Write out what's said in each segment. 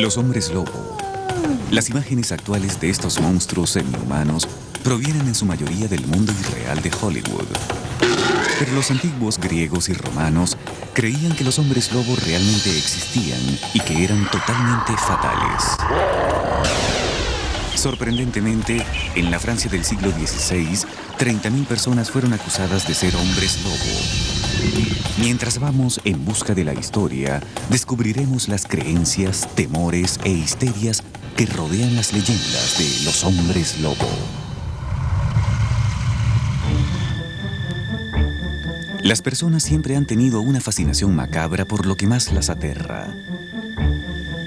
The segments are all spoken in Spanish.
Los hombres lobo. Las imágenes actuales de estos monstruos semi-humanos provienen en su mayoría del mundo irreal de Hollywood. Pero los antiguos griegos y romanos creían que los hombres lobo realmente existían y que eran totalmente fatales. Sorprendentemente, en la Francia del siglo XVI, 30.000 personas fueron acusadas de ser hombres lobo. Mientras vamos en busca de la historia, descubriremos las creencias, temores e histerias que rodean las leyendas de los hombres lobo. Las personas siempre han tenido una fascinación macabra por lo que más las aterra.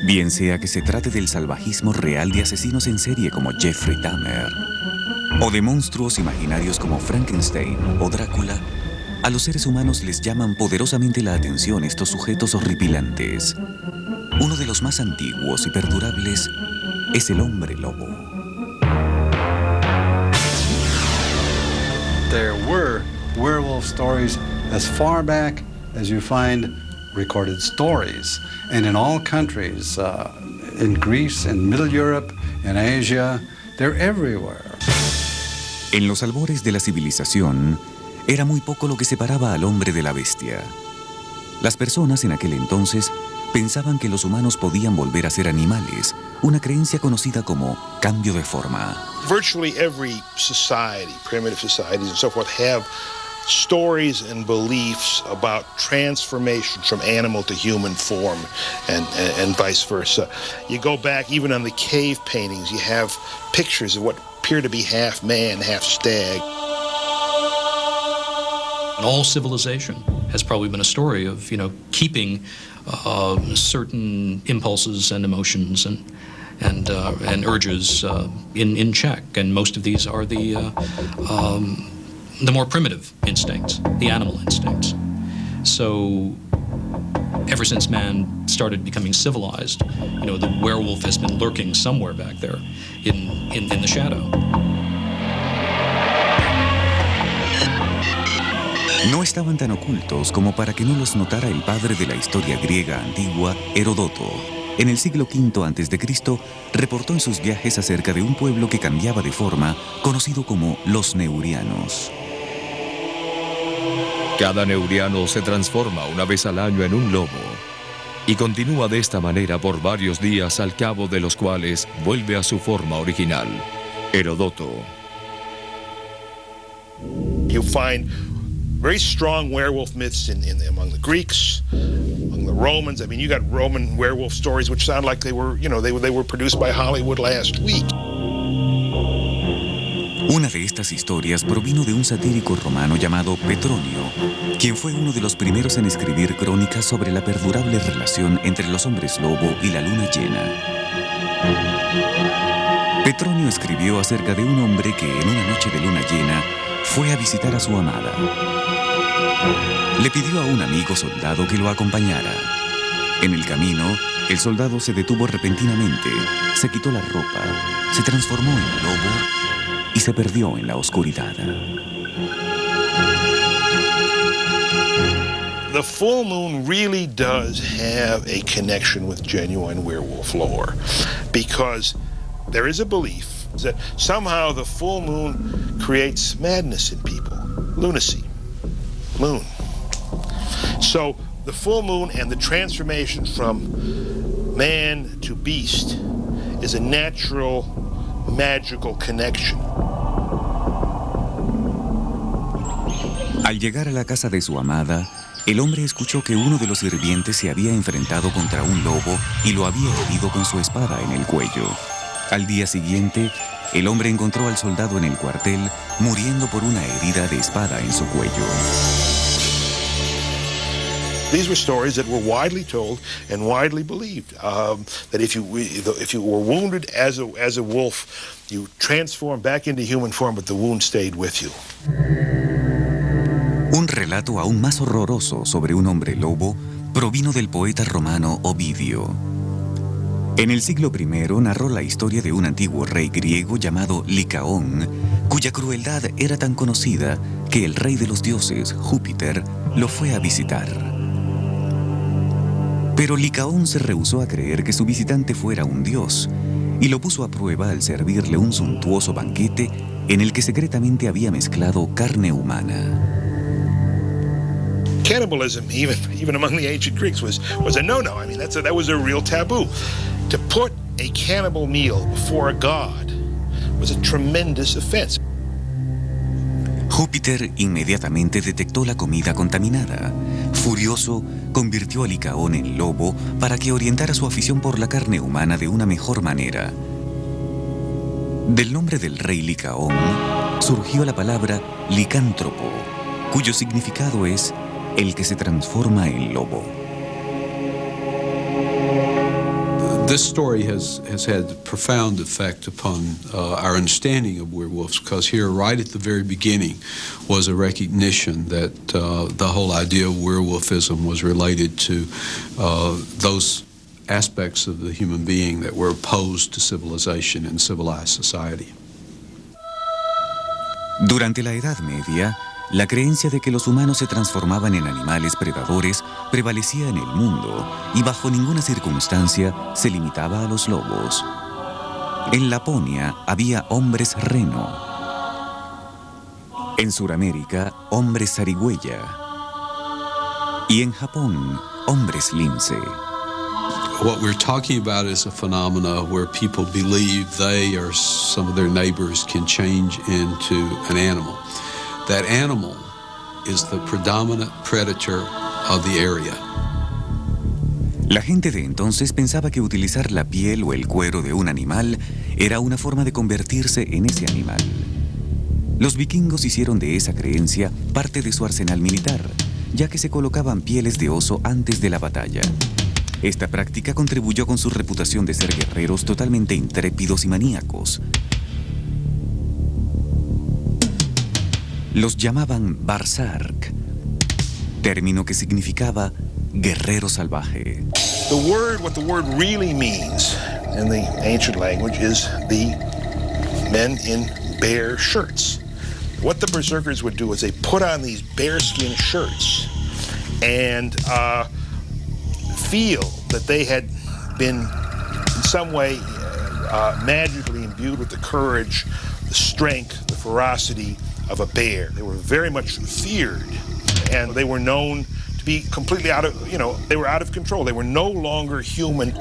Bien sea que se trate del salvajismo real de asesinos en serie como Jeffrey Dahmer, o de monstruos imaginarios como Frankenstein o Drácula, a los seres humanos les llaman poderosamente la atención estos sujetos horripilantes. Uno de los más antiguos y perdurables es el hombre lobo. There were werewolf stories as far back as you find recorded stories. And in all countries, in Greece, in Middle Europe, in Asia, they're everywhere. En los albores de la civilización, era muy poco lo que separaba al hombre de la bestia. Las personas en aquel entonces pensaban que los humanos podían volver a ser animales, una creencia conocida como cambio de forma. Virtually every society, primitive societies and so forth, have stories and beliefs about transformation from animal to human form and vice versa. You go back, even on the cave paintings, you have pictures of what appear to be half man, half stag. All civilization has probably been a story of, keeping certain impulses and emotions and urges in check, and most of these are the more primitive instincts, the animal instincts. So, ever since man started becoming civilized, the werewolf has been lurking somewhere back there in the shadow. No estaban tan ocultos como para que no los notara el padre de la historia griega antigua, Heródoto. En el siglo V a.C., reportó en sus viajes acerca de un pueblo que cambiaba de forma, conocido como los Neurianos. Cada neuriano se transforma una vez al año en un lobo y continúa de esta manera por varios días, al cabo de los cuales vuelve a su forma original. Heródoto. You find very strong werewolf myths among the Greeks, among the Romans. I mean, you got Roman werewolf stories which sound like they were produced by Hollywood last week. Una de estas historias provino de un satírico romano llamado Petronio, quien fue uno de los primeros en escribir crónicas sobre la perdurable relación entre los hombres lobo y la luna llena. Petronio escribió acerca de un hombre que en una noche de luna llena fue a visitar a su amada. Le pidió a un amigo soldado que lo acompañara. En el camino, el soldado se detuvo repentinamente, se quitó la ropa, se transformó en lobo y se perdió en la oscuridad. The full moon really does have a connection with genuine werewolf lore, because there is a belief that somehow the full moon creates madness in people, lunacy, moon. So the full moon and the transformation from man to beast is a natural, magical connection. Al llegar a la casa de su amada, el hombre escuchó que uno de los sirvientes se había enfrentado contra un lobo y lo había herido con su espada en el cuello. Al día siguiente, el hombre encontró al soldado en el cuartel, muriendo por una herida de espada en su cuello. These were stories that were widely told and widely believed. That if you were wounded as a wolf, you transformed back into human form, but the wound stayed with you. Un relato aún más horroroso sobre un hombre lobo provino del poeta romano Ovidio. En el siglo I narró la historia de un antiguo rey griego llamado Licaón, cuya crueldad era tan conocida que el rey de los dioses, Júpiter, lo fue a visitar. Pero Licaón se rehusó a creer que su visitante fuera un dios y lo puso a prueba al servirle un suntuoso banquete en el que secretamente había mezclado carne humana. Cannibalism, even among the ancient Greeks, was a no-no. I mean, that was a real taboo. To put a cannibal meal before a god was a tremendous offense. Júpiter inmediatamente detectó la comida contaminada. Furioso, convirtió a Licaón en lobo para que orientara su afición por la carne humana de una mejor manera. Del nombre del rey Licaón surgió la palabra licántropo, cuyo significado es el que se transforma en lobo. This story has had a profound effect upon our understanding of werewolves, because here, right at the very beginning, was a recognition that the whole idea of werewolfism was related to those aspects of the human being that were opposed to civilization and civilized society. Durante la Edad Media, la creencia de que los humanos se transformaban en animales predadores prevalecía en el mundo y bajo ninguna circunstancia se limitaba a los lobos. En Laponia había hombres reno. En Sudamérica, hombres zarigüeya. Y en Japón, hombres lince. What we're talking about is a phenomena where people believe they or some of their neighbors can change into an animal. That animal is the predominant predator of the area. La gente de entonces pensaba que utilizar la piel o el cuero de un animal era una forma de convertirse en ese animal. Los vikingos hicieron de esa creencia parte de su arsenal militar, ya que se colocaban pieles de oso antes de la batalla. Esta práctica contribuyó con su reputación de ser guerreros totalmente intrépidos y maníacos. Los llamaban Barsark, término que significaba guerrero salvaje. What the word really means in the ancient language is the men in bear shirts. What the berserkers would do is they put on these bearskin shirts and feel that they had been in some way magically imbued with the courage, the strength, the ferocity of a bear. They were very much feared, and they were known to be completely they were out of control. They were no longer human.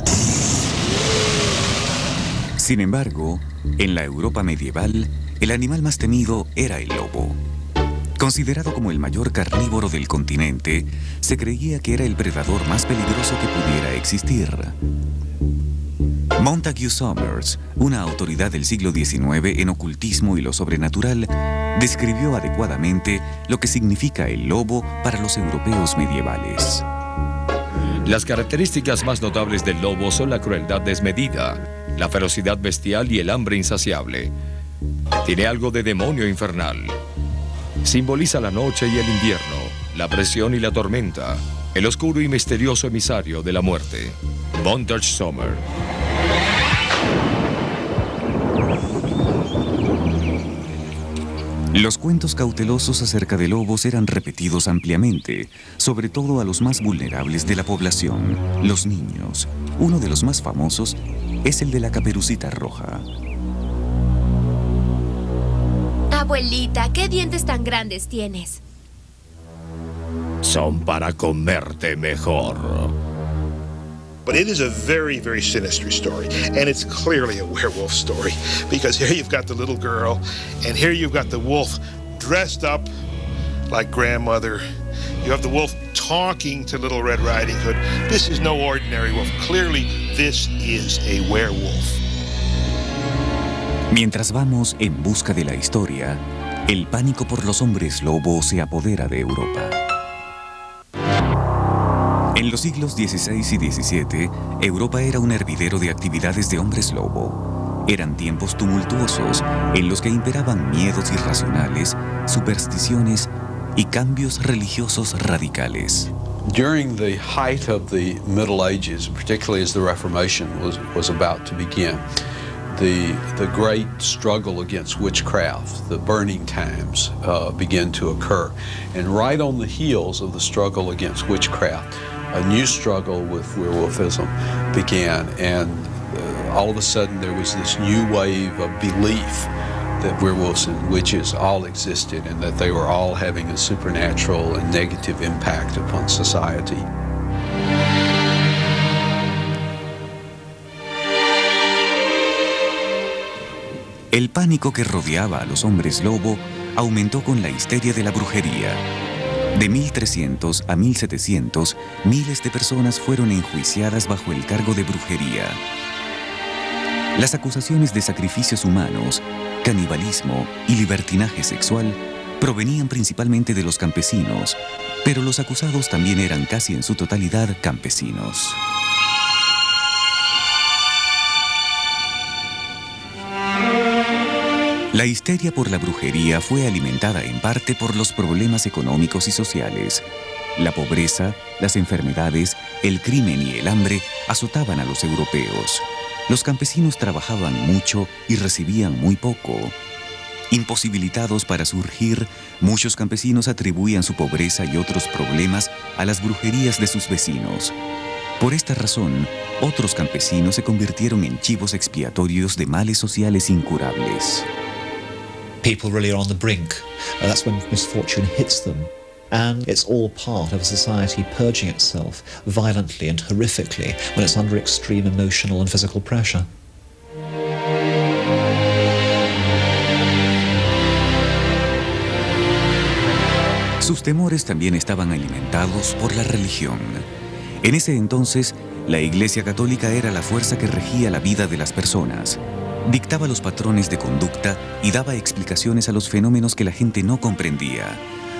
Sin embargo, en la Europa medieval, el animal más temido era el lobo. Considerado como el mayor carnívoro del continente, se creía que era el predador más peligroso que pudiera existir. Montague Summers, una autoridad del siglo XIX en ocultismo y lo sobrenatural, describió adecuadamente lo que significa el lobo para los europeos medievales. Las características más notables del lobo son la crueldad desmedida, la ferocidad bestial y el hambre insaciable. Tiene algo de demonio infernal. Simboliza la noche y el invierno, la presión y la tormenta, el oscuro y misterioso emisario de la muerte. Montague Summers. Los cuentos cautelosos acerca de lobos eran repetidos ampliamente, sobre todo a los más vulnerables de la población, los niños. Uno de los más famosos es el de la Caperucita Roja. Abuelita, ¿qué dientes tan grandes tienes? Son para comerte mejor. But it is a very, very sinister story, and it's clearly a werewolf story, because here you've got the little girl, and here you've got the wolf dressed up like grandmother. You have the wolf talking to Little Red Riding Hood. This is no ordinary wolf. Clearly, this is a werewolf. Mientras vamos en busca de la historia, el pánico por los hombres lobo se apodera de Europa. En los siglos XVI y XVII, Europa era un hervidero de actividades de hombres lobo. Eran tiempos tumultuosos en los que imperaban miedos irracionales, supersticiones y cambios religiosos radicales. During the height of the Middle Ages, particularly as the Reformation was about to begin, the great struggle against witchcraft, the burning times, began to occur. And right on the heels of the struggle against witchcraft a new struggle with werewolfism began, and all of a sudden there was this new wave of belief that werewolves and witches all existed and that they were all having a supernatural and negative impact upon society. El pánico que rodeaba a los hombres lobo aumentó con la histeria de la brujería. De 1300 a 1700, miles de personas fueron enjuiciadas bajo el cargo de brujería. Las acusaciones de sacrificios humanos, canibalismo y libertinaje sexual provenían principalmente de los campesinos, pero los acusados también eran casi en su totalidad campesinos. La histeria por la brujería fue alimentada en parte por los problemas económicos y sociales. La pobreza, las enfermedades, el crimen y el hambre azotaban a los europeos. Los campesinos trabajaban mucho y recibían muy poco. Imposibilitados para surgir, muchos campesinos atribuían su pobreza y otros problemas a las brujerías de sus vecinos. Por esta razón, otros campesinos se convirtieron en chivos expiatorios de males sociales incurables. People really are on the brink. That's when misfortune hits them. And it's all part of a society purging itself violently and horrifically when it's under extreme emotional and physical pressure. Sus temores también estaban alimentados por la religión. En ese entonces, la Iglesia Católica era la fuerza que regía la vida de las personas. Dictaba los patrones de conducta y daba explicaciones a los fenómenos que la gente no comprendía.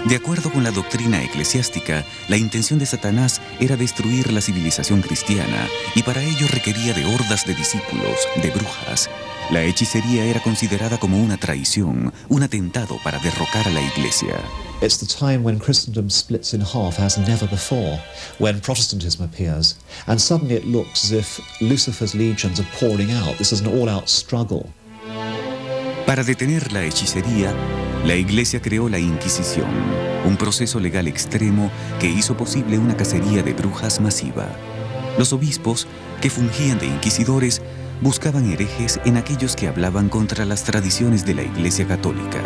De acuerdo con la doctrina eclesiástica, la intención de Satanás era destruir la civilización cristiana y para ello requería de hordas de discípulos, de brujas. La hechicería era considerada como una traición, un atentado para derrocar a la Iglesia. It's the time when Christendom splits in half as never before, when Protestantism appears, and suddenly it looks as if Lucifer's legions are pouring out. This is an all-out struggle. Para detener la hechicería, la Iglesia creó la Inquisición, un proceso legal extremo que hizo posible una cacería de brujas masiva. Los obispos, que fungían de inquisidores, buscaban herejes en aquellos que hablaban contra las tradiciones de la Iglesia Católica.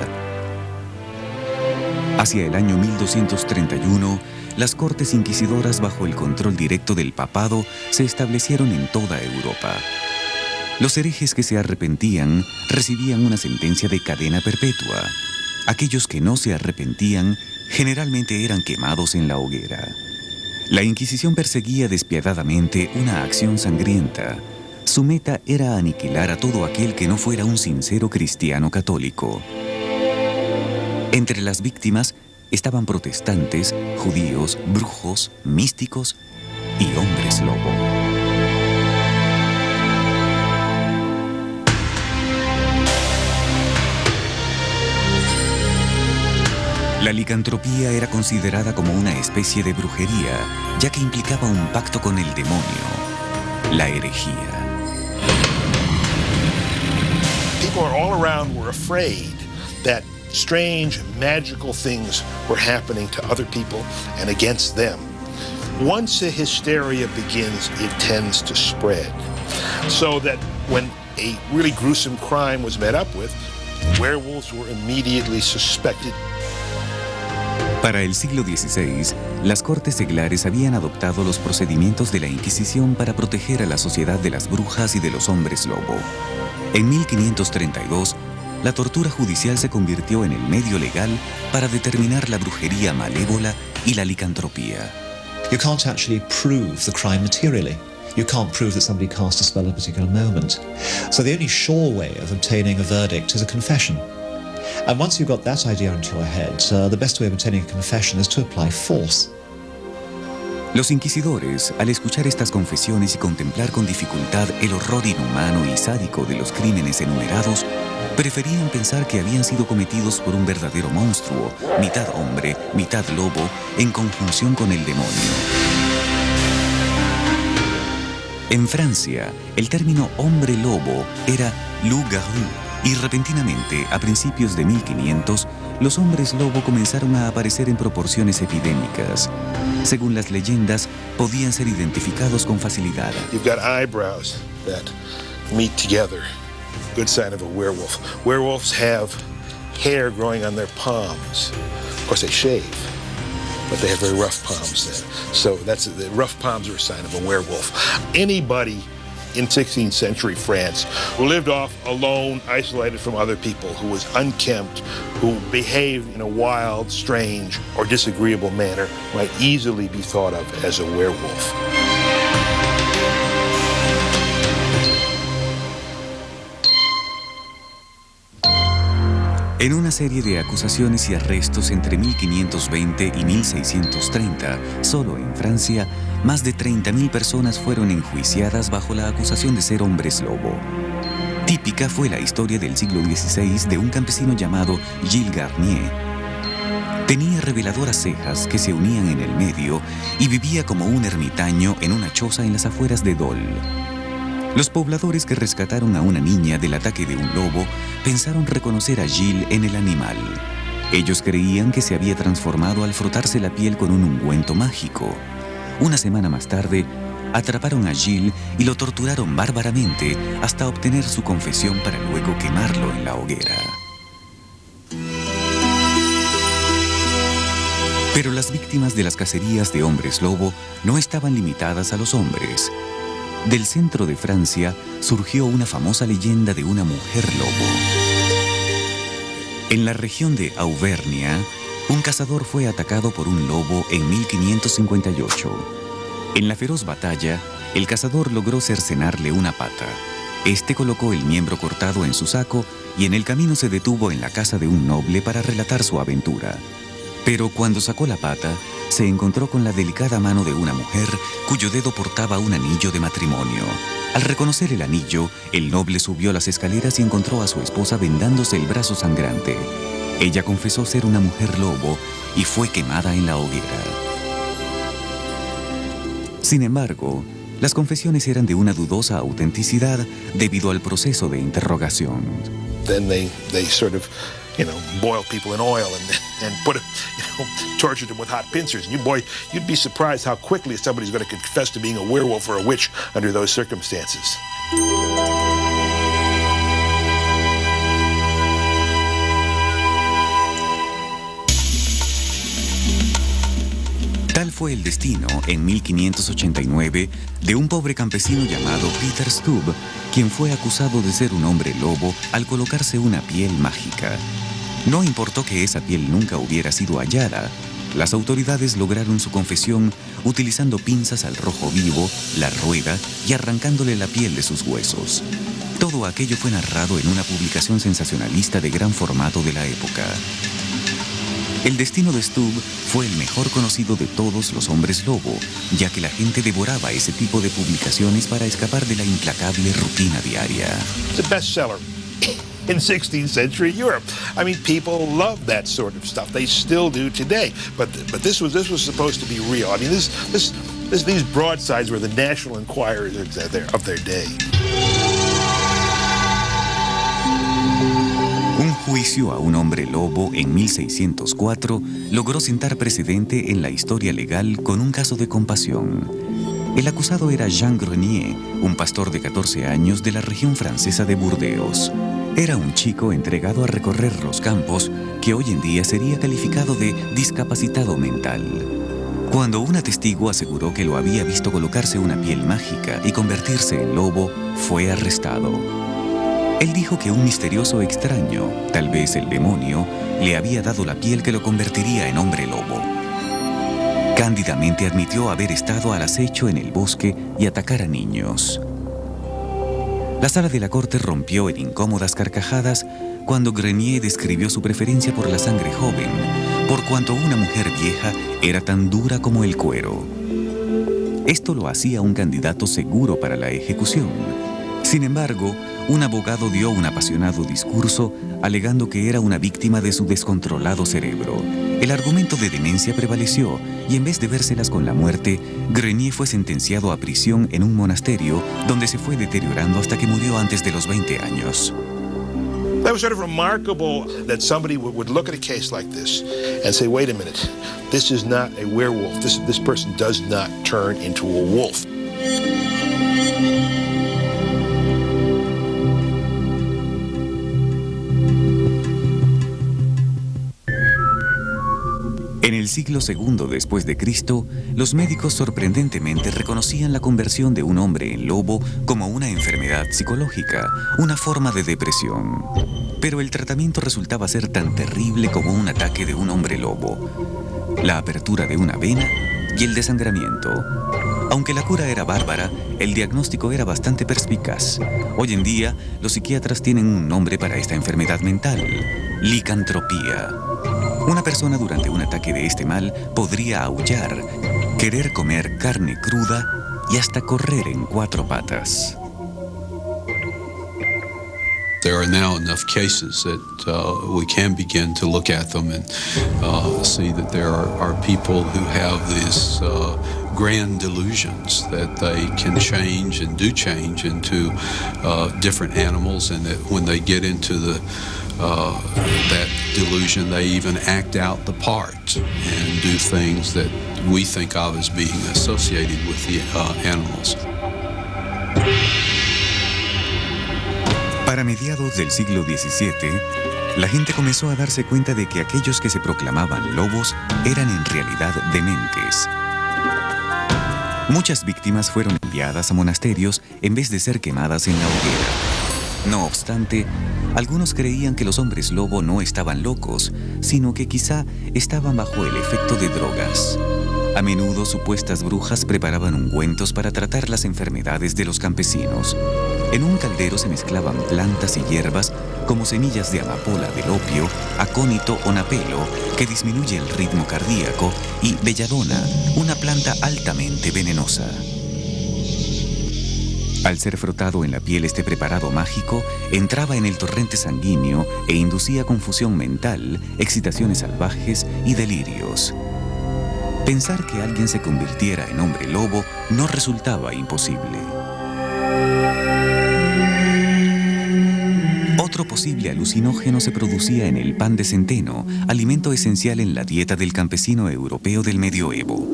Hacia el año 1231, las cortes inquisidoras bajo el control directo del papado se establecieron en toda Europa. Los herejes que se arrepentían recibían una sentencia de cadena perpetua. Aquellos que no se arrepentían generalmente eran quemados en la hoguera. La Inquisición perseguía despiadadamente una acción sangrienta. Su meta era aniquilar a todo aquel que no fuera un sincero cristiano católico. Entre las víctimas estaban protestantes, judíos, brujos, místicos y hombres lobo. La licantropía era considerada como una especie de brujería, ya que implicaba un pacto con el demonio, la herejía. People all around were afraid that strange, magical things were happening to other people and against them. Once a hysteria begins, it tends to spread. So that when a really gruesome crime was met up with, werewolves were immediately suspected. Para el siglo XVI, las cortes seglares habían adoptado los procedimientos de la Inquisición para proteger a la sociedad de las brujas y de los hombres lobo. En 1532, la tortura judicial se convirtió en el medio legal para determinar la brujería malévola y la licantropía. You can't actually prove the crime materially. You can't prove that somebody cast a spell at a particular moment. So the only sure way of obtaining a verdict is a confession. And once you've got that idea into your head, the best way of obtaining a confession is to apply force. Los inquisidores, al escuchar estas confesiones y contemplar con dificultad el horror inhumano y sádico de los crímenes enumerados, preferían pensar que habían sido cometidos por un verdadero monstruo, mitad hombre, mitad lobo, en conjunción con el demonio. En Francia, el término hombre lobo era loup-garou, y repentinamente, a principios de 1500, los hombres lobo comenzaron a aparecer en proporciones epidémicas. Según las leyendas, podían ser identificados con facilidad. You've got eyebrows that meet together. Good sign of a werewolf. Werewolves have hair growing on their palms. Of course, they shave, but they have very rough palms then. So the rough palms are a sign of a werewolf. Anybody in 16th century France who lived off alone, isolated from other people, who was unkempt, who behaved in a wild, strange, or disagreeable manner might easily be thought of as a werewolf. En una serie de acusaciones y arrestos entre 1520 y 1630, solo en Francia, más de 30.000 personas fueron enjuiciadas bajo la acusación de ser hombres lobo. Típica fue la historia del siglo XVI de un campesino llamado Gilles Garnier. Tenía reveladoras cejas que se unían en el medio y vivía como un ermitaño en una choza en las afueras de Dole. Los pobladores que rescataron a una niña del ataque de un lobo pensaron reconocer a Gilles en el animal. Ellos creían que se había transformado al frotarse la piel con un ungüento mágico. Una semana más tarde, atraparon a Gilles y lo torturaron bárbaramente hasta obtener su confesión para luego quemarlo en la hoguera. Pero las víctimas de las cacerías de hombres lobo no estaban limitadas a los hombres. Del centro de Francia surgió una famosa leyenda de una mujer lobo. En la región de Auvernia, un cazador fue atacado por un lobo en 1558. En la feroz batalla, el cazador logró cercenarle una pata. Este colocó el miembro cortado en su saco y en el camino se detuvo en la casa de un noble para relatar su aventura. Pero cuando sacó la pata, se encontró con la delicada mano de una mujer cuyo dedo portaba un anillo de matrimonio. Al reconocer el anillo, el noble subió las escaleras y encontró a su esposa vendándose el brazo sangrante. Ella confesó ser una mujer lobo y fue quemada en la hoguera. Sin embargo, las confesiones eran de una dudosa autenticidad debido al proceso de interrogación. Then they sort of, boil people in oil and put them, tortured them with hot pincers. And you'd be surprised how quickly somebody's going to confess to being a werewolf or a witch under those circumstances. Tal fue el destino, en 1589, de un pobre campesino llamado Peter Stubbe, quien fue acusado de ser un hombre lobo al colocarse una piel mágica. No importó que esa piel nunca hubiera sido hallada. Las autoridades lograron su confesión utilizando pinzas al rojo vivo, la rueda y arrancándole la piel de sus huesos. Todo aquello fue narrado en una publicación sensacionalista de gran formato de la época. El destino de Stubbe fue el mejor conocido de todos los hombres lobo, ya que la gente devoraba ese tipo de publicaciones para escapar de la implacable rutina diaria. It's a bestseller in 16th century Europe. I mean, people love that sort of stuff. They still do today. But this was supposed to be real. I mean, these broadsides were the National Enquirer of their day. Un juicio a un hombre lobo en 1604 logró sentar precedente en la historia legal con un caso de compasión. El acusado era Jean Grenier, un pastor de 14 años de la región francesa de Burdeos. Era un chico entregado a recorrer los campos que hoy en día sería calificado de discapacitado mental. Cuando un testigo aseguró que lo había visto colocarse una piel mágica y convertirse en lobo, fue arrestado. Él dijo que un misterioso extraño, tal vez el demonio, le había dado la piel que lo convertiría en hombre lobo. Cándidamente admitió haber estado al acecho en el bosque y atacar a niños. La sala de la corte rompió en incómodas carcajadas cuando Grenier describió su preferencia por la sangre joven, por cuanto una mujer vieja era tan dura como el cuero. Esto lo hacía un candidato seguro para la ejecución. Sin embargo, un abogado dio un apasionado discurso alegando que era una víctima de su descontrolado cerebro. El argumento de demencia prevaleció y en vez de vérselas con la muerte, Grenier fue sentenciado a prisión en un monasterio donde se fue deteriorando hasta que murió antes de los 20 años. That was sort of remarkable that somebody would look at a case like this and say, wait a minute, this is not a werewolf. This person does not turn into a wolf. En el siglo II después de Cristo, los médicos sorprendentemente reconocían la conversión de un hombre en lobo como una enfermedad psicológica, una forma de depresión. Pero el tratamiento resultaba ser tan terrible como un ataque de un hombre lobo. La apertura de una vena y el desangramiento. Aunque la cura era bárbara, el diagnóstico era bastante perspicaz. Hoy en día, los psiquiatras tienen un nombre para esta enfermedad mental: licantropía. Una persona durante un ataque de este mal podría aullar, querer comer carne cruda y hasta correr en 4 patas. There are now enough cases that we can begin to look at them and see that there are people who have these grand delusions that they can change and do change into different animals, and that when they get into that delusion, they even act out the part and do things that we think of as being associated with the animals. Para mediados del siglo XVII, la gente comenzó a darse cuenta de que aquellos que se proclamaban lobos eran en realidad dementes. Muchas víctimas fueron enviadas a monasterios en vez de ser quemadas en la hoguera. No obstante, algunos creían que los hombres lobo no estaban locos, sino que quizá estaban bajo el efecto de drogas. A menudo supuestas brujas preparaban ungüentos para tratar las enfermedades de los campesinos. En un caldero se mezclaban plantas y hierbas como semillas de amapola del opio, acónito o napelo, que disminuye el ritmo cardíaco, y belladona, una planta altamente venenosa. Al ser frotado en la piel este preparado mágico, entraba en el torrente sanguíneo e inducía confusión mental, excitaciones salvajes y delirios. Pensar que alguien se convirtiera en hombre lobo no resultaba imposible. Otro posible alucinógeno se producía en el pan de centeno, alimento esencial en la dieta del campesino europeo del medioevo.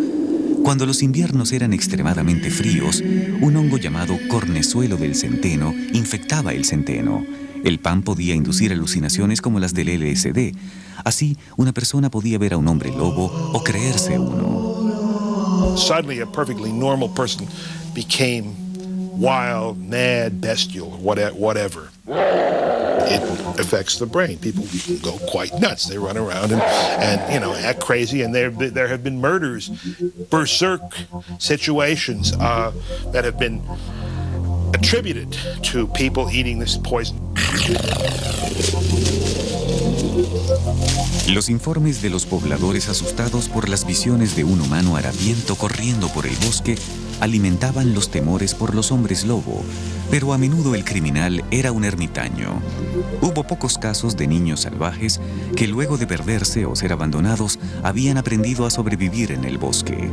Cuando los inviernos eran extremadamente fríos, un hongo llamado cornezuelo del centeno infectaba el centeno. El pan podía inducir alucinaciones como las del LSD. Así, una persona podía ver a un hombre lobo o creerse uno. Suddenly, a perfectly normal person became wild, mad, bestial, whatever. It affects the brain. People go quite nuts. They run around and act crazy. And there have been murders, berserk situations that have been attributed to people eating this poison. Los informes de los pobladores asustados por las visiones de un humano harapiento corriendo por el bosque alimentaban los temores por los hombres lobo, pero a menudo el criminal era un ermitaño. Hubo pocos casos de niños salvajes que luego de perderse o ser abandonados habían aprendido a sobrevivir en el bosque.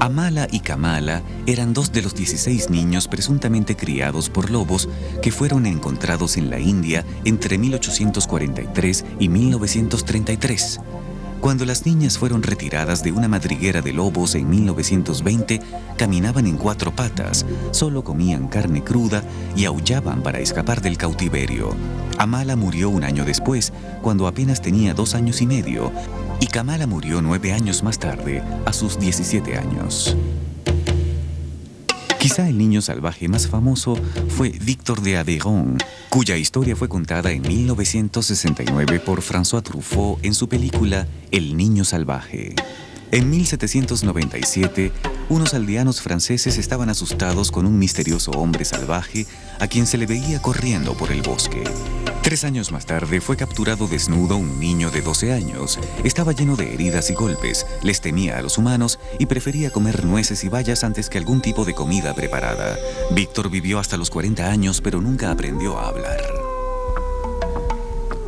Amala y Kamala eran 2 de los 16 niños presuntamente criados por lobos que fueron encontrados en la India entre 1843 y 1933. Cuando las niñas fueron retiradas de una madriguera de lobos en 1920, caminaban en 4 patas, solo comían carne cruda y aullaban para escapar del cautiverio. Amala murió un año después, cuando apenas tenía 2 años y medio, y Kamala murió 9 años más tarde, a sus 17 años. Quizá el niño salvaje más famoso fue Víctor de Aveyron, cuya historia fue contada en 1969 por François Truffaut en su película El niño salvaje. En 1797, unos aldeanos franceses estaban asustados con un misterioso hombre salvaje a quien se le veía corriendo por el bosque. 3 años más tarde fue capturado desnudo un niño de 12 años. Estaba lleno de heridas y golpes, les temía a los humanos y prefería comer nueces y bayas antes que algún tipo de comida preparada. Víctor vivió hasta los 40 años, pero nunca aprendió a hablar.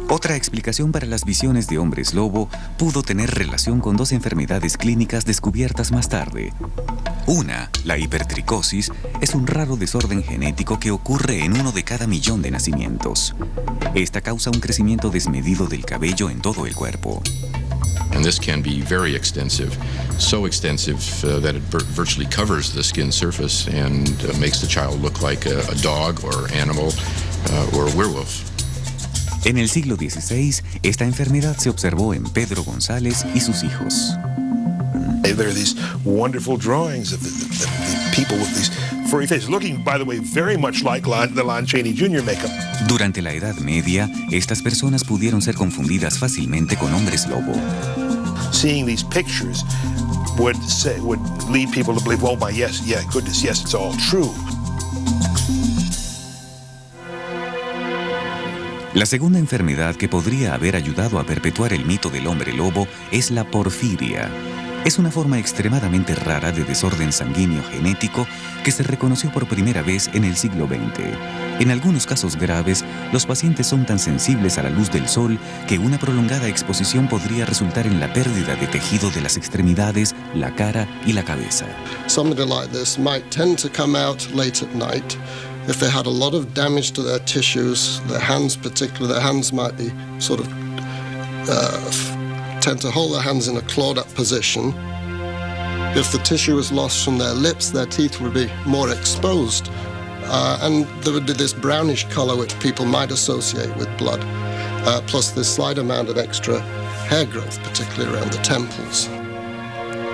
Otra explicación para las visiones de hombres lobo pudo tener relación con 2 enfermedades clínicas descubiertas más tarde. Una, la hipertricosis, es un raro desorden genético que ocurre en 1 de cada millón de nacimientos. Esta causa un crecimiento desmedido del cabello en todo el cuerpo. And this can be very extensive, so extensive that it virtually covers the skin surface and makes the child look like a dog or animal or a werewolf. En el siglo XVI, esta enfermedad se observó en Pedro González y sus hijos. There are these wonderful drawings of the people with these furry faces, looking, by the way, very much like the Lon Chaney Jr. makeup. Durante la Edad Media, estas personas pudieron ser confundidas fácilmente con hombres lobo. Seeing these pictures would lead people to believe, oh my, yes, yeah, goodness, yes, it's all true. La segunda enfermedad que podría haber ayudado a perpetuar el mito del hombre lobo es la porfiria. Es una forma extremadamente rara de desorden sanguíneo genético que se reconoció por primera vez en el siglo XX. En algunos casos graves, los pacientes son tan sensibles a la luz del sol que una prolongada exposición podría resultar en la pérdida de tejido de las extremidades, la cara y la cabeza. Somebody like this might tend to come out late at night. If they had a lot of damage to their tissues, their hands particularly, their hands might be sort of tend to hold their hands in a clawed up position. If the tissue was lost from their lips, their teeth would be more exposed. And there would be this brownish color which people might associate with blood, plus this slight amount of extra hair growth, particularly around the temples.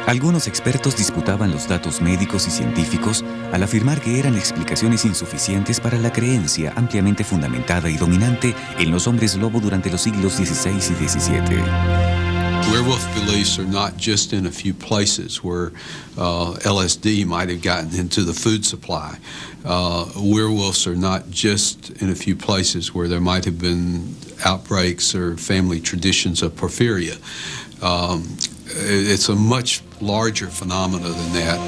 Algunos expertos disputaban los datos médicos y científicos al afirmar que eran explicaciones insuficientes para la creencia ampliamente fundamentada y dominante en los hombres lobo durante los siglos XVI y XVII. Werewolf beliefs are not just in a few places where LSD might have gotten into the food supply. Werewolves are not just in a few places where there might have been outbreaks or family traditions of porphyria. It's a much larger phenomena than that.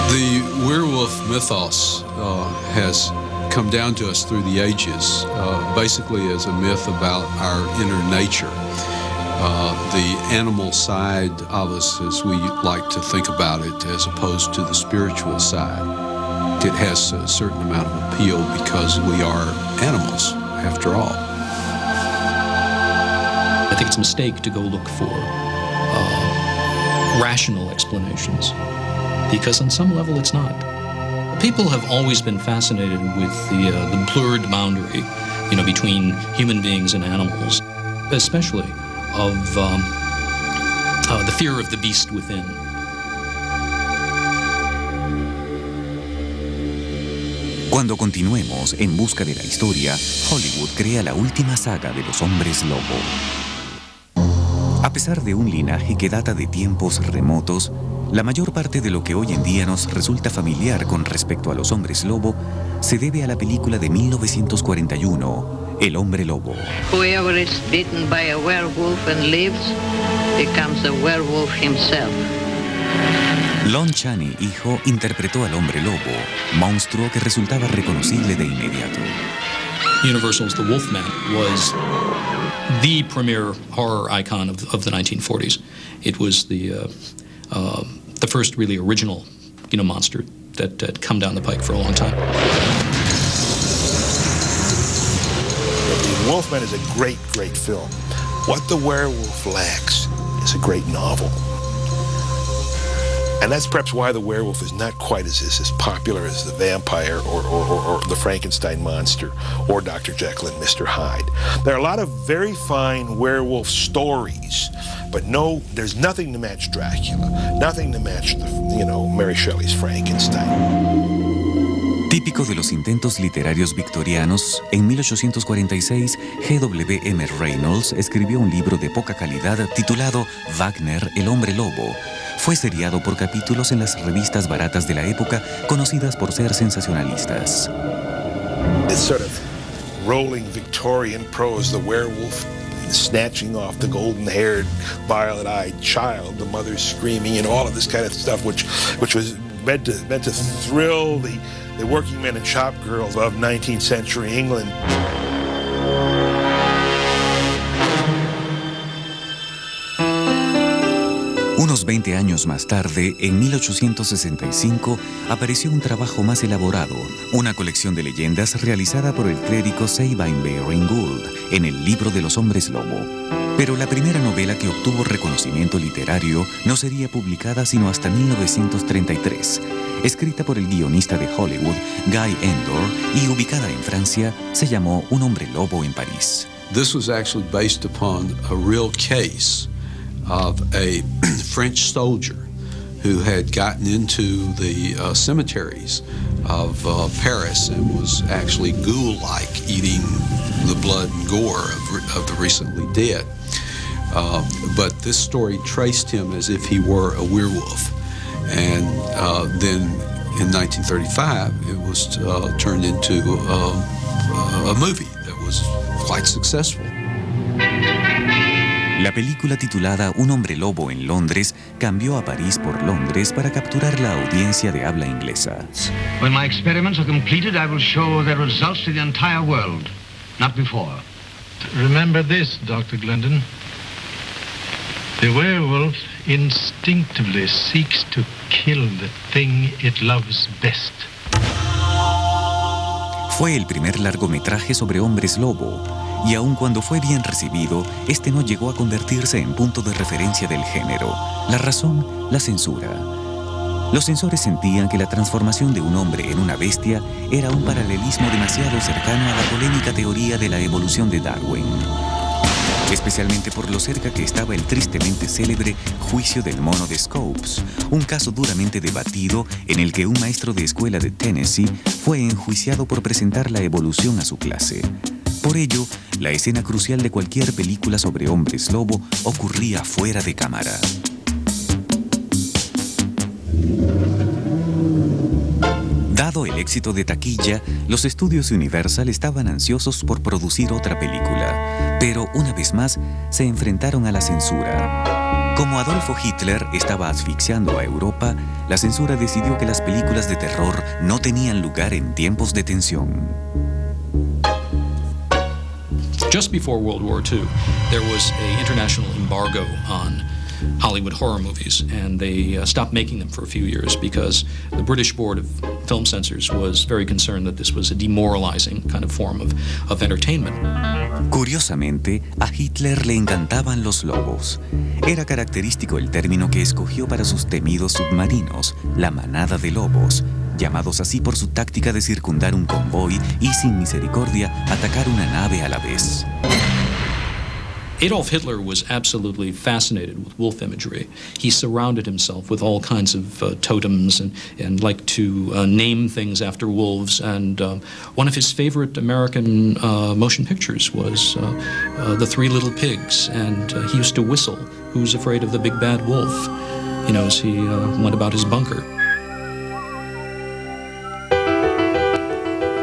The werewolf mythos has come down to us through the ages, basically as a myth about our inner nature. The animal side of us, as we like to think about it, as opposed to the spiritual side. It has a certain amount of appeal because we are animals, after all. I think it's a mistake to go look for rational explanations, because on some level it's not. People have always been fascinated with the blurred boundary, between human beings and animals, especially of the fear of the beast within. Cuando continuemos en busca de la historia, Hollywood crea la última saga de los hombres lobo. A pesar de un linaje que data de tiempos remotos, la mayor parte de lo que hoy en día nos resulta familiar con respecto a los hombres lobo se debe a la película de 1941, El hombre lobo. Whoever is bitten by a werewolf and lives becomes a werewolf himself. Lon Chaney, hijo, interpretó al hombre lobo, monstruo que resultaba reconocible de inmediato. Universal's The Wolfman was the premier horror icon of the 1940s. It was the first really original, monster that had come down the pike for a long time. The Wolfman is a great, great film. What the Werewolf lacks is a great novel. And that's perhaps why the werewolf is not quite as popular as the vampire or the Frankenstein monster or Dr. Jekyll and Mr. Hyde. There are a lot of very fine werewolf stories, but there's nothing to match Dracula, nothing to match Mary Shelley's Frankenstein. Típico de los intentos literarios victorianos, en 1846, G.W.M. Reynolds escribió un libro de poca calidad titulado Wagner, el hombre lobo. Fue seriado por capítulos en las revistas baratas de la época, conocidas por ser sensacionalistas. It's sort of rolling Victorian prose, the werewolf snatching off the golden-haired, violet-eyed child, the mother screaming, all of this kind of stuff, which was meant to thrill the working men and shop girls of 19th century England. Uno Unos 20 años más tarde, en 1865, apareció un trabajo más elaborado, una colección de leyendas realizada por el clérigo Sabine Baring Gould en el Libro de los Hombres Lobo. Pero la primera novela que obtuvo reconocimiento literario no sería publicada sino hasta 1933. Escrita por el guionista de Hollywood, Guy Endore, y ubicada en Francia, se llamó Un hombre lobo en París. This was actually based upon a real case of a French soldier who had gotten into the cemeteries of Paris and was actually ghoul-like, eating the blood and gore of the recently dead. But this story traced him as if he were a werewolf. And then in 1935, it was turned into a movie that was quite successful. La película titulada Un hombre lobo en Londres cambió a París por Londres para capturar la audiencia de habla inglesa. When my experiments are completed, I will show their results to the entire world, not before. Remember this, Dr. Glendon. The werewolf instinctively seeks to kill the thing it loves best. Fue el primer largometraje sobre hombres lobo, y aun cuando fue bien recibido, este no llegó a convertirse en punto de referencia del género. La razón, la censura. Los censores sentían que la transformación de un hombre en una bestia era un paralelismo demasiado cercano a la polémica teoría de la evolución de Darwin. Especialmente por lo cerca que estaba el tristemente célebre juicio del mono de Scopes, un caso duramente debatido en el que un maestro de escuela de Tennessee fue enjuiciado por presentar la evolución a su clase. Por ello, la escena crucial de cualquier película sobre hombres lobo ocurría fuera de cámara. Dado el éxito de taquilla, los estudios Universal estaban ansiosos por producir otra película, pero una vez más se enfrentaron a la censura. Como Adolfo Hitler estaba asfixiando a Europa, la censura decidió que las películas de terror no tenían lugar en tiempos de tensión. Just before World War II, there was an international embargo on Hollywood horror movies, and they stopped making them for a few years because the British Board of Film Censors was very concerned that this was a demoralizing kind of form of entertainment. Curiosamente, a Hitler le encantaban los lobos. Era característico el término que escogió para sus temidos submarinos, la manada de lobos, llamados así por su táctica de circundar un convoy y sin misericordia atacar una nave a la vez. Adolf Hitler was absolutely fascinated with wolf imagery. He surrounded himself with all kinds of totems and liked to name things after wolves. And one of his favorite American motion pictures was The Three Little Pigs. And he used to whistle, "Who's afraid of the big bad wolf?" You know, as he went about his bunker.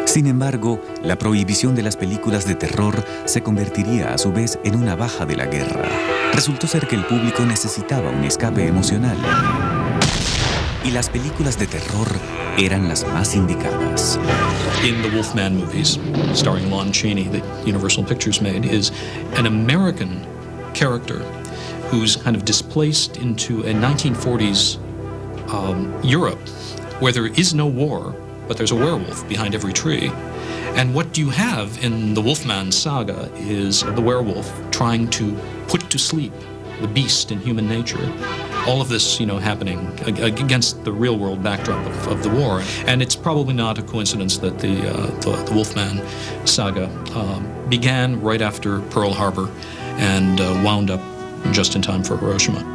Sin embargo, la prohibición de las películas de terror se convertiría a su vez en una baja de la guerra. Resultó ser que el público necesitaba un escape emocional. Y las películas de terror eran las más indicadas. In the Wolfman movies, starring Lon Chaney, that Universal Pictures made, is an American character who's kind of displaced into a 1940s Europe where there is no war, but there's a werewolf behind every tree. And what you have in the Wolfman saga is the werewolf trying to put to sleep the beast in human nature. All of this, you know, happening against the real-world backdrop of the war. And it's probably not a coincidence that the Wolfman saga began right after Pearl Harbor and wound up just in time for Hiroshima.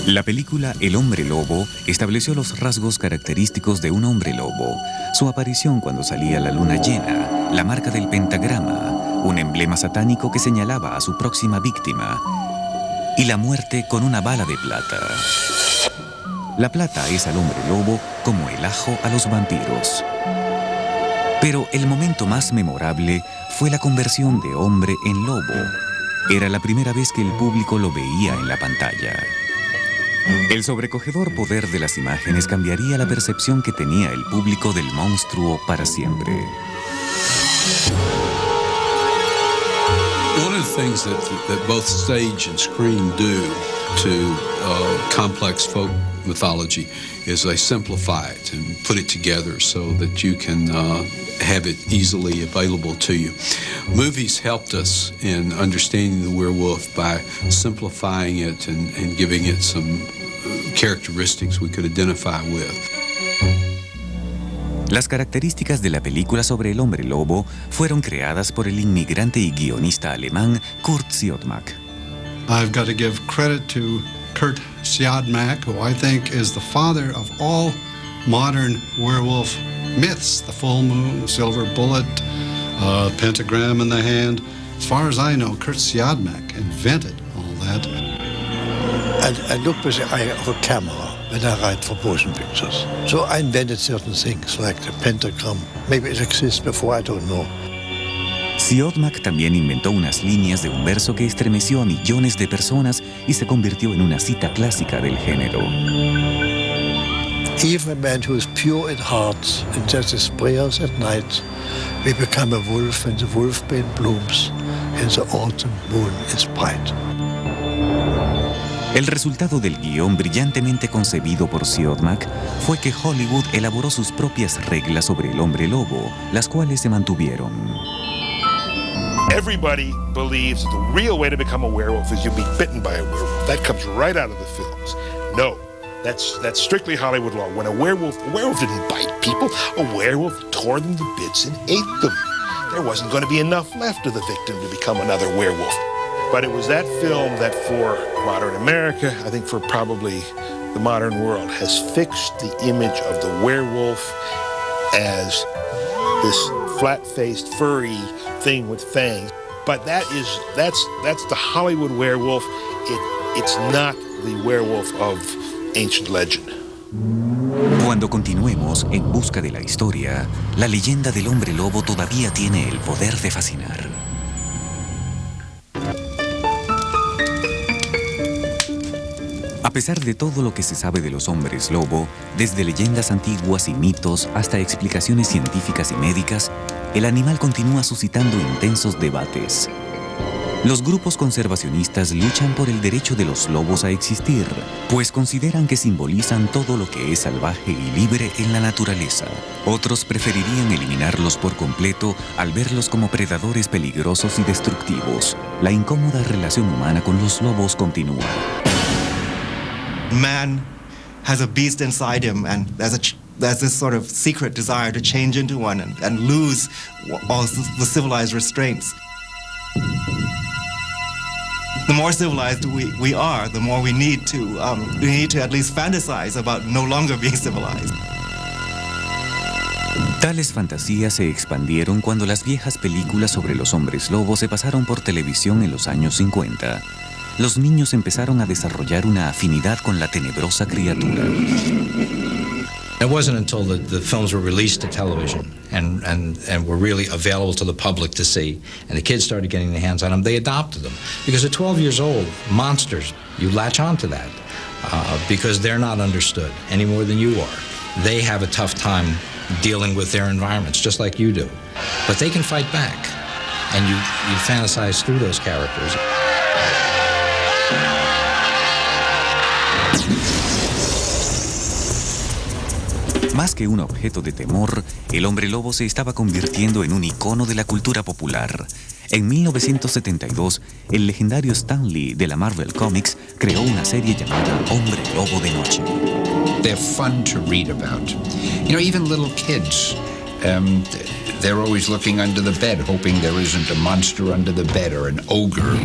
La película El hombre lobo estableció los rasgos característicos de un hombre lobo, su aparición cuando salía la luna llena, la marca del pentagrama, un emblema satánico que señalaba a su próxima víctima, y la muerte con una bala de plata. La plata es al hombre lobo como el ajo a los vampiros. Pero el momento más memorable fue la conversión de hombre en lobo. Era la primera vez que el público lo veía en la pantalla. El sobrecogedor poder de las imágenes cambiaría la percepción que tenía el público del monstruo para siempre. One of the things that both stage and screen do to complex folk mythology is they simplify it and put it together so that you can have it easily available to you. Movies helped us in understanding the werewolf by simplifying it and giving it some characteristics we could identify with. Las características de la película sobre el hombre lobo fueron creadas por el inmigrante y guionista alemán Kurt Siodmak. I've got to give credit to Kurt Siodmak, who I think is the father of all modern werewolf myths. The full moon, the silver bullet, pentagram in the hand. As far as I know, Kurt Siodmak invented all that. I look with the eye of a camera when I write for motion pictures. So I invented certain things like the pentagram. Maybe it exists before, I don't know. Siodmak también inventó unas líneas de un verso que estremeció a millones de personas y se convirtió en una cita clásica del género. Even a man who is pure in heart and just his prayers at night will become a wolf when the wolfbane blooms and the autumn moon is bright. El resultado del guión brillantemente concebido por Siodmak fue que Hollywood elaboró sus propias reglas sobre el hombre lobo, las cuales se mantuvieron. Everybody believes the real way to become a werewolf is you'll be bitten by a werewolf. That comes right out of the films. No, that's strictly Hollywood law. When a werewolf didn't bite people. A werewolf tore them to bits and ate them. There wasn't going to be enough left of the victim to become another werewolf. But it was that film that for modern America, I think for probably the modern world, has fixed the image of the werewolf as this flat-faced, furry thing with fangs. But that's the Hollywood werewolf. It's not the werewolf of ancient legend. Cuando continuemos en busca de la historia, la leyenda del hombre lobo todavía tiene el poder de fascinar. A pesar de todo lo que se sabe de los hombres lobo, desde leyendas antiguas y mitos hasta explicaciones científicas y médicas, el animal continúa suscitando intensos debates. Los grupos conservacionistas luchan por el derecho de los lobos a existir, pues consideran que simbolizan todo lo que es salvaje y libre en la naturaleza. Otros preferirían eliminarlos por completo al verlos como predadores peligrosos y destructivos. La incómoda relación humana con los lobos continúa. Man has a beast inside him, and there's this sort of secret desire to change into one and lose all the civilized restraints. The more civilized we are, the more we need to at least fantasize about no longer being civilized. Tales fantasías se expandieron cuando las viejas películas sobre los hombres lobos se pasaron por televisión en los años 50. Los niños empezaron a desarrollar una afinidad con la tenebrosa criatura. It wasn't until the films were released to television and were really available to the public to see, and the kids started getting their hands on them, they adopted them. Because at 12 years old, monsters, you latch on to that because they're not understood any more than you are. They have a tough time dealing with their environments, just like you do. But they can fight back, and you fantasize through those characters. Más que un objeto de temor, el hombre lobo se estaba convirtiendo en un icono de la cultura popular. En 1972, el legendario Stan Lee de la Marvel Comics creó una serie llamada Hombre Lobo de Noche. They're fun to read about. You know, even little kids, they're always looking under the bed, hoping there isn't a monster under the bed or an ogre.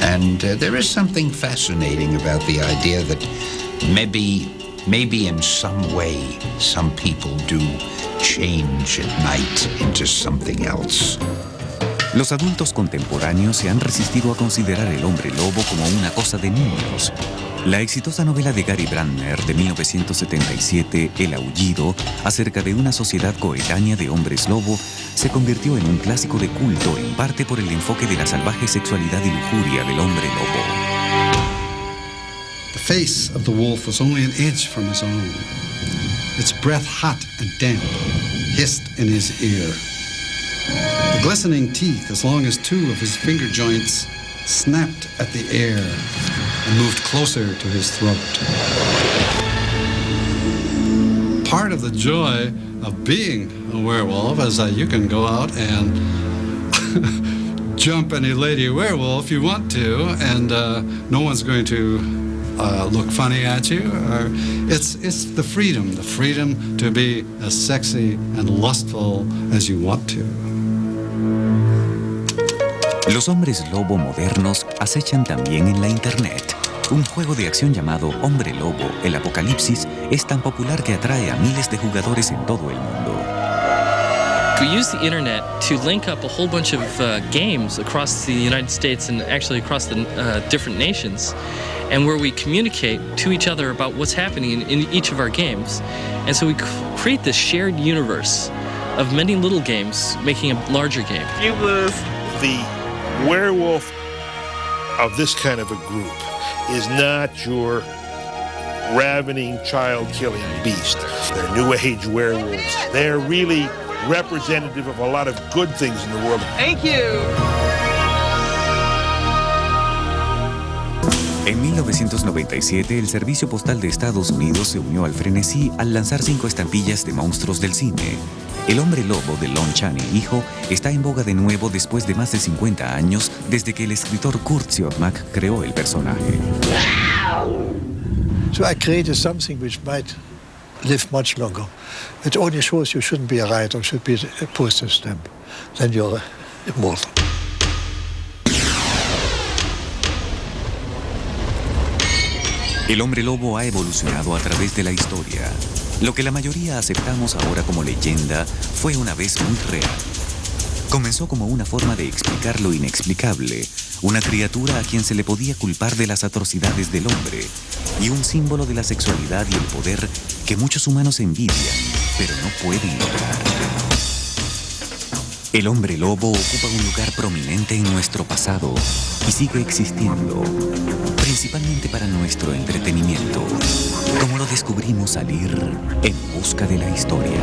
And there is something fascinating about the idea that maybe in some way, some people do change at night into something else. Los adultos contemporáneos se han resistido a considerar el hombre lobo como una cosa de niños. La exitosa novela de Gary Brandner de 1977, El Aullido, acerca de una sociedad coetánea de hombres lobo, se convirtió en un clásico de culto en parte por el enfoque de la salvaje sexualidad y lujuria del hombre lobo. The face of the wolf was only an inch from his own. Its breath hot and damp hissed in his ear. The glistening teeth, as long as 2 of his finger joints, snapped at the air and moved closer to his throat. Part of the joy of being a werewolf is that you can go out and jump any lady werewolf you want to, and no one's going to look funny at you. It's the freedom to be as sexy and lustful as you want to. Los hombres lobo modernos acechan también en la internet. Un juego de acción llamado Hombre Lobo, el Apocalipsis, es tan popular que atrae a miles de jugadores en todo el mundo. We use the internet to link up a whole bunch of games across the United States and actually across the different nations, and where we communicate to each other about what's happening in each of our games. And so we create this shared universe of many little games making a larger game. The werewolf of this kind of a group is not your ravening, child-killing beast. They're New Age werewolves. They're really representative of a lot of good things in the world. Thank you. En 1997, el Servicio Postal de Estados Unidos se unió al frenesí al lanzar 5 estampillas de monstruos del cine. El Hombre Lobo de Lon Chaney, hijo, está en boga de nuevo después de más de 50 años desde que el escritor Kurt Siodmak creó el personaje. So I created something which might live much longer. It only shows you shouldn't be a writer, should be a postage stamp. Then you're immortal. El Hombre Lobo ha evolucionado a través de la historia. Lo que la mayoría aceptamos ahora como leyenda fue una vez muy real. Comenzó como una forma de explicar lo inexplicable, una criatura a quien se le podía culpar de las atrocidades del hombre, y un símbolo de la sexualidad y el poder que muchos humanos envidian, pero no pueden lograr. El Hombre Lobo ocupa un lugar prominente en nuestro pasado y sigue existiendo, principalmente para nuestro entretenimiento, como lo descubrimos al ir en busca de la historia.